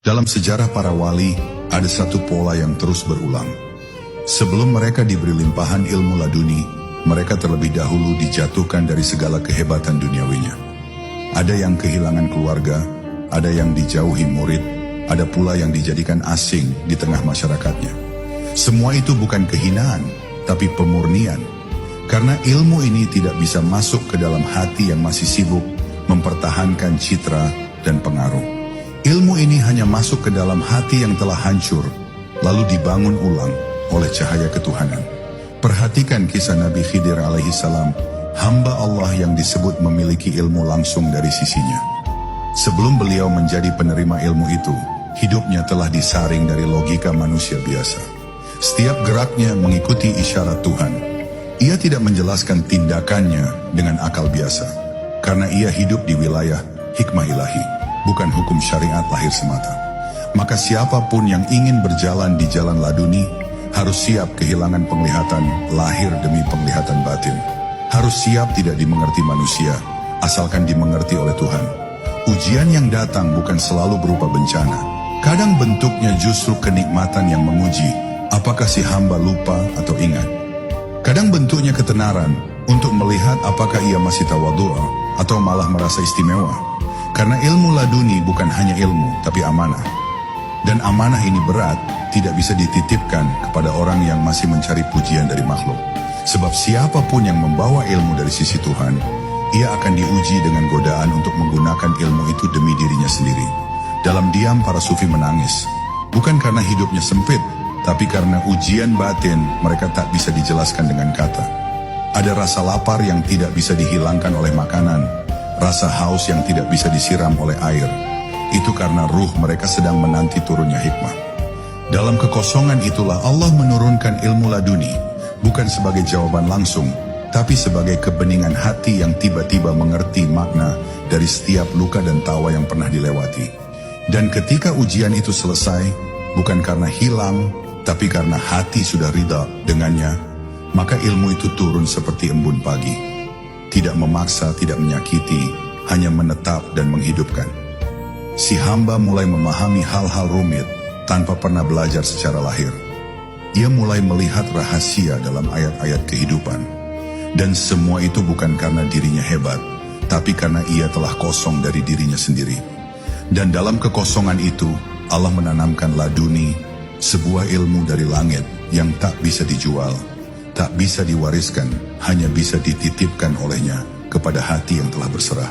Dalam sejarah para wali, ada satu pola yang terus berulang. Sebelum mereka diberi limpahan ilmu laduni, mereka terlebih dahulu dijatuhkan dari segala kehebatan duniawinya. Ada yang kehilangan keluarga, ada yang dijauhi murid, ada pula yang dijadikan asing di tengah masyarakatnya. Semua itu bukan kehinaan, tapi pemurnian. Karena ilmu ini tidak bisa masuk ke dalam hati yang masih sibuk mempertahankan citra dan pengaruh. Ilmu ini hanya masuk ke dalam hati yang telah hancur, lalu dibangun ulang oleh cahaya ketuhanan. Perhatikan kisah Nabi Khidir alaihi salam, hamba Allah yang disebut memiliki ilmu langsung dari sisinya. Sebelum beliau menjadi penerima ilmu itu, hidupnya telah disaring dari logika manusia biasa. Setiap geraknya mengikuti isyarat Tuhan. Ia tidak menjelaskan tindakannya dengan akal biasa, karena ia hidup di wilayah hikmah ilahi, bukan hukum syariat lahir semata. Maka siapapun yang ingin berjalan di jalan laduni, harus siap kehilangan penglihatan lahir demi penglihatan batin. Harus siap tidak dimengerti manusia, asalkan dimengerti oleh Tuhan. Ujian yang datang bukan selalu berupa bencana. Kadang bentuknya justru kenikmatan yang menguji, apakah si hamba lupa atau ingat. Kadang bentuknya ketenaran, untuk melihat apakah ia masih tawadhu' atau malah merasa istimewa. Karena ilmu laduni bukan hanya ilmu, tapi amanah. Dan amanah ini berat, tidak bisa dititipkan kepada orang yang masih mencari pujian dari makhluk. Sebab siapapun yang membawa ilmu dari sisi Tuhan, ia akan diuji dengan godaan untuk menggunakan ilmu itu demi dirinya sendiri. Dalam diam para sufi menangis, bukan karena hidupnya sempit, tapi karena ujian batin mereka tak bisa dijelaskan dengan kata. Ada rasa lapar yang tidak bisa dihilangkan oleh makanan, rasa haus yang tidak bisa disiram oleh air. Itu karena ruh mereka sedang menanti turunnya hikmah. Dalam kekosongan itulah Allah menurunkan ilmu laduni, bukan sebagai jawaban langsung, tapi sebagai kebeningan hati yang tiba-tiba mengerti makna dari setiap luka dan tawa yang pernah dilewati. Dan ketika ujian itu selesai, bukan karena hilang, tapi karena hati sudah ridha dengannya, maka ilmu itu turun seperti embun pagi. Tidak memaksa, tidak menyakiti, hanya menetap dan menghidupkan. Si hamba mulai memahami hal-hal rumit tanpa pernah belajar secara lahir. Ia mulai melihat rahasia dalam ayat-ayat kehidupan. Dan semua itu bukan karena dirinya hebat, tapi karena ia telah kosong dari dirinya sendiri. Dan dalam kekosongan itu, Allah menanamkan laduni, sebuah ilmu dari langit yang tak bisa dijual, tak bisa diwariskan, hanya bisa dititipkan olehnya kepada hati yang telah berserah.